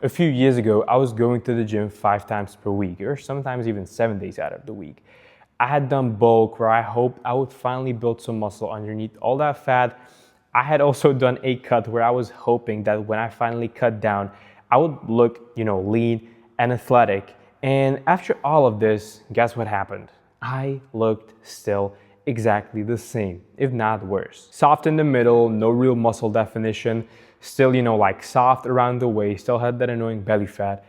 A few years ago, I was going to the gym 5 times per week, or sometimes even 7 days out of the week. I had done bulk where I hoped I would finally build some muscle underneath all that fat. I had also done a cut where I was hoping that when I finally cut down, I would look, lean and athletic. And after all of this, guess what happened? I looked still exactly the same, if not worse. Soft in the middle, no real muscle definition, still, like soft around the waist, still had that annoying belly fat,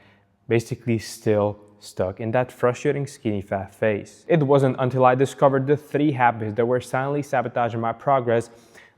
basically still stuck in that frustrating skinny fat phase. It wasn't until I discovered the 3 habits that were silently sabotaging my progress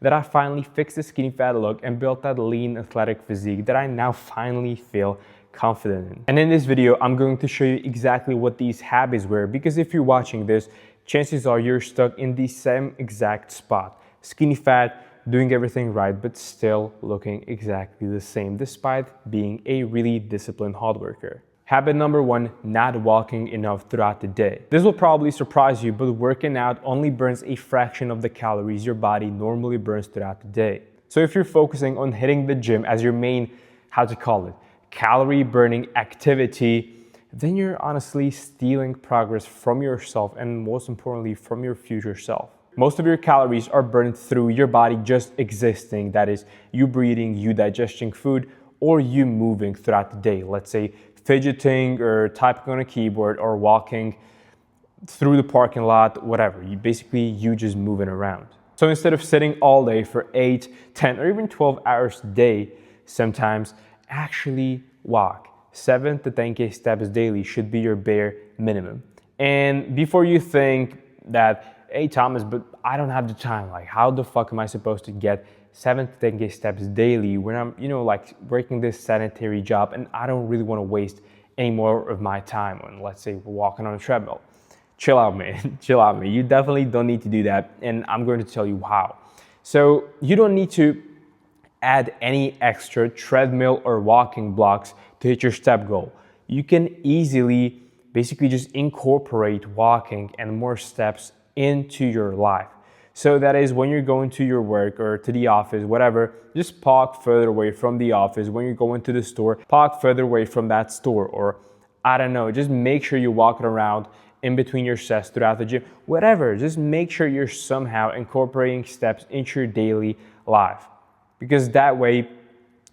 that I finally fixed the skinny fat look and built that lean athletic physique that I now finally feel confident in. And in this video, I'm going to show you exactly what these habits were, because if you're watching this, chances are you're stuck in the same exact spot. Skinny fat, doing everything right, but still looking exactly the same, despite being a really disciplined hard worker. Habit number 1, not walking enough throughout the day. This will probably surprise you, but working out only burns a fraction of the calories your body normally burns throughout the day. So if you're focusing on hitting the gym as your main, calorie burning activity, then you're honestly stealing progress from yourself and most importantly, from your future self. Most of your calories are burned through your body just existing. That is, you breathing, you digesting food, or you moving throughout the day. Let's say fidgeting or typing on a keyboard or walking through the parking lot, whatever. You just moving around. So instead of sitting all day for 8, 10, or even 12 hours a day, sometimes actually walk. 7 to 10K steps daily should be your bare minimum. And before you think that, hey Thomas, but I don't have the time. Like, how the fuck am I supposed to get 7 to 10K steps daily when I'm, working this sedentary job and I don't really want to waste any more of my time on, let's say, walking on a treadmill? Chill out, man. Chill out, man. You definitely don't need to do that. And I'm going to tell you how. So you don't need to add any extra treadmill or walking blocks to hit your step goal. You can easily basically just incorporate walking and more steps into your life. So that is, when you're going to your work or to the office, whatever, just park further away from the office. When you're going to the store, park further away from that store, or I don't know, just make sure you're walking around in between your sets throughout the gym, whatever. Just make sure you're somehow incorporating steps into your daily life, because that way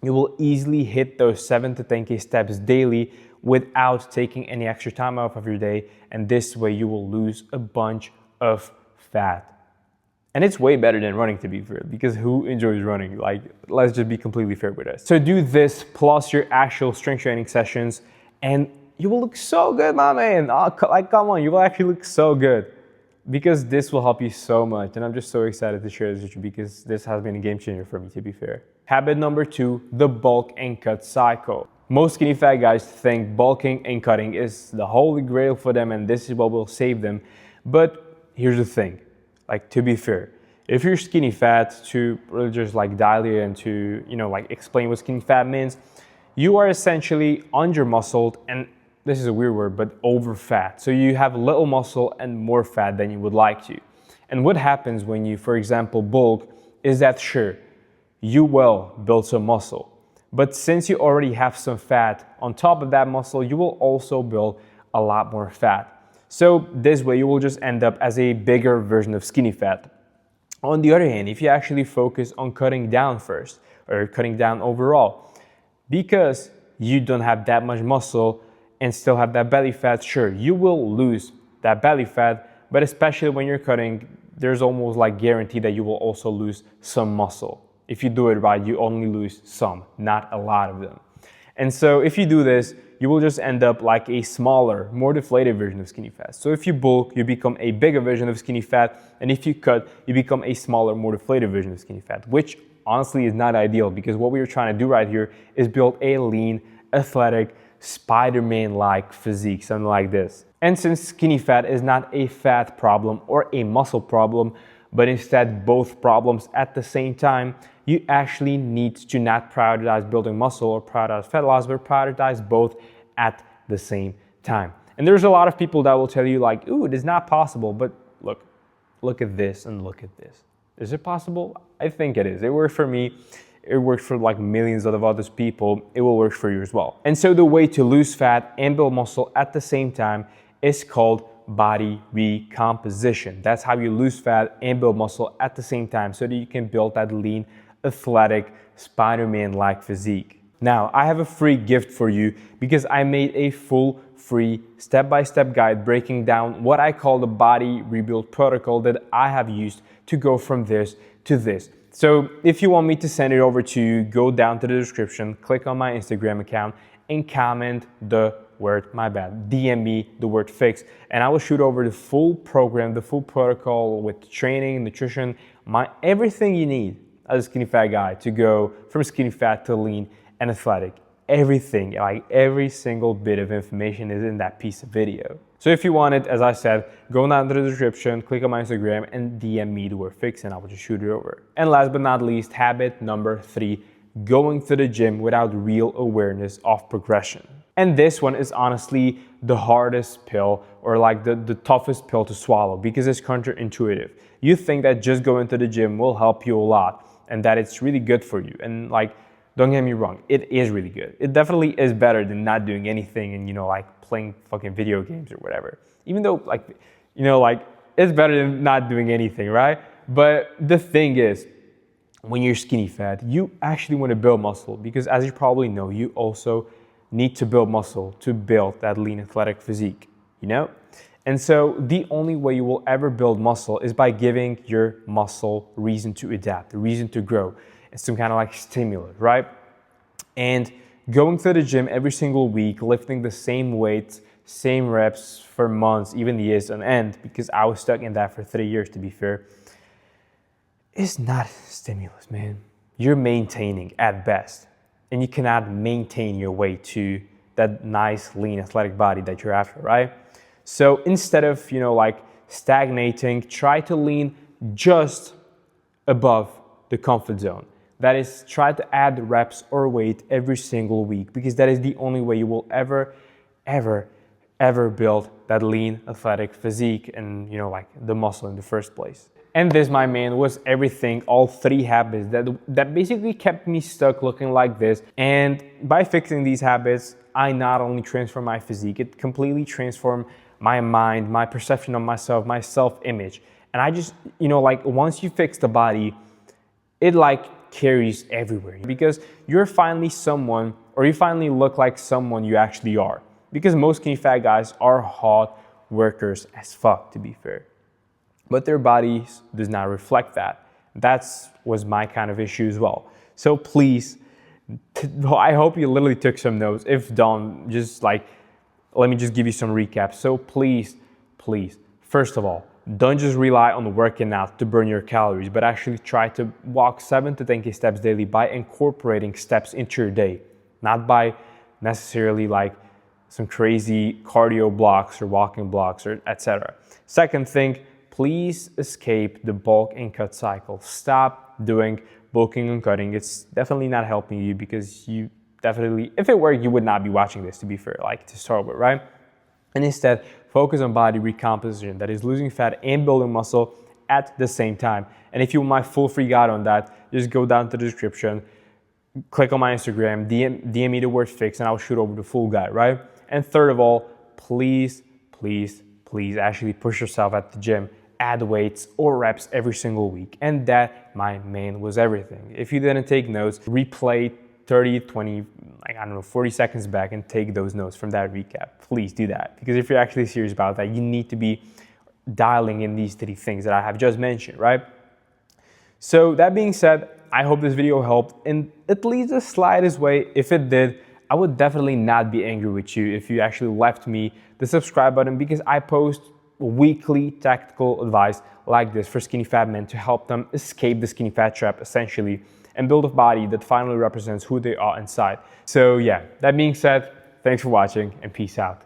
you will easily hit those 7 to 10K steps daily without taking any extra time off of your day. And this way you will lose a bunch of fat. And it's way better than running, to be fair, because who enjoys running? Like, let's just be completely fair with us. So do this plus your actual strength training sessions and you will look so good, my man. Come on, you will actually look so good, because this will help you so much. And I'm just so excited to share this with you, because this has been a game changer for me, to be fair. Habit number 2, the bulk and cut cycle. Most skinny fat guys think bulking and cutting is the holy grail for them and this is what will save them. But here's the thing, to be fair, if you're skinny fat, to really just dial you and to, explain what skinny fat means, you are essentially under-muscled, and this is a weird word, but over fat. So you have little muscle and more fat than you would like to. And what happens when you, for example, bulk is that, sure, you will build some muscle, but since you already have some fat on top of that muscle, you will also build a lot more fat. So this way you will just end up as a bigger version of skinny fat. On the other hand, if you actually focus on cutting down first, or cutting down overall, because you don't have that much muscle and still have that belly fat, sure, you will lose that belly fat, but especially when you're cutting, there's almost guaranteed that you will also lose some muscle. If you do it right, you only lose some, not a lot of them. And so if you do this, you will just end up like a smaller, more deflated version of skinny fat. So if you bulk, you become a bigger version of skinny fat. And if you cut, you become a smaller, more deflated version of skinny fat, which honestly is not ideal, because what we are trying to do right here is build a lean, athletic, Spider-Man-like physique, something like this. And since skinny fat is not a fat problem or a muscle problem, but instead both problems at the same time, you actually need to not prioritize building muscle or prioritize fat loss, but prioritize both at the same time. And there's a lot of people that will tell you ooh, it is not possible, but look at this and look at this. Is it possible? I think it is. It worked for me. it works for like millions of other people, it will work for you as well. And so the way to lose fat and build muscle at the same time is called body recomposition. That's how you lose fat and build muscle at the same time so that you can build that lean, athletic, Spider-Man-like physique. Now, I have a free gift for you because I made a full free step-by-step guide breaking down what I call the body rebuild protocol that I have used to go from this to this. So if you want me to send it over to you, go down to the description, click on my Instagram account and comment the word, my bad, DM me the word fix, and I will shoot over the full program, the full protocol with training, nutrition, everything you need as a skinny fat guy to go from skinny fat to lean and athletic. Everything, like every single bit of information is in that piece of video. So if you want it, as I said, go down to the description, click on my Instagram and DM me the word fix and I will just shoot it over. And last but not least, habit number 3, going to the gym without real awareness of progression. And this one is honestly the hardest pill, or like the toughest pill to swallow, because it's counterintuitive. You think that just going to the gym will help you a lot and that it's really good for you. And like, don't get me wrong, it is really good. It definitely is better than not doing anything and, like playing fucking video games or whatever. Even though like, it's better than not doing anything, right? But the thing is, when you're skinny fat, you actually want to build muscle because, as you probably know, you also need to build muscle to build that lean athletic physique, And so the only way you will ever build muscle is by giving your muscle reason to adapt, reason to grow. It's some kind of like stimulus, right? And going to the gym every single week, lifting the same weights, same reps for months, even years on end, because I was stuck in that for 3 years, to be fair, is not stimulus, man. You're maintaining at best. And you cannot maintain your way to that nice, lean, athletic body that you're after, right? So instead of, like stagnating, try to lean just above the comfort zone. That is, try to add reps or weight every single week, because that is the only way you will ever build that lean, athletic physique and, like the muscle in the first place. And this, my man, was everything, all 3 habits that basically kept me stuck looking like this. And by fixing these habits, I not only transformed my physique, it completely transformed my mind, my perception of myself, my self-image. And I just, like once you fix the body, it like carries everywhere because you're finally someone, or you finally look like someone you actually are. Because most skinny fat guys are hard workers as fuck, to be fair. But their bodies does not reflect that. That was my kind of issue as well. So please, I hope you literally took some notes. If don't, just like, let me just give you some recap. So please, first of all, don't just rely on working out to burn your calories, but actually try to walk 7 to 10K steps daily by incorporating steps into your day, not by necessarily like some crazy cardio blocks or walking blocks or etc. Second thing, please escape the bulk and cut cycle. Stop doing bulking and cutting. It's definitely not helping you because you definitely, if it worked, you would not be watching this, to be fair, like to start with, right? And instead, focus on body recomposition, that is losing fat and building muscle at the same time. And if you want my full free guide on that, just go down to the description, click on my Instagram, DM me the word fix, and I'll shoot over the full guide, right? And third of all, please actually push yourself at the gym. Add weights or reps every single week. And that, my man, was everything. If you didn't take notes, replay 30, 20, 40 seconds back and take those notes from that recap. Please do that. Because if you're actually serious about that, you need to be dialing in these 3 things that I have just mentioned, right? So that being said, I hope this video helped in at least the slightest way. If it did, I would definitely not be angry with you if you actually left me the subscribe button, because I post weekly tactical advice like this for skinny fat men to help them escape the skinny fat trap essentially and build a body that finally represents who they are inside. So yeah, that being said, thanks for watching and peace out.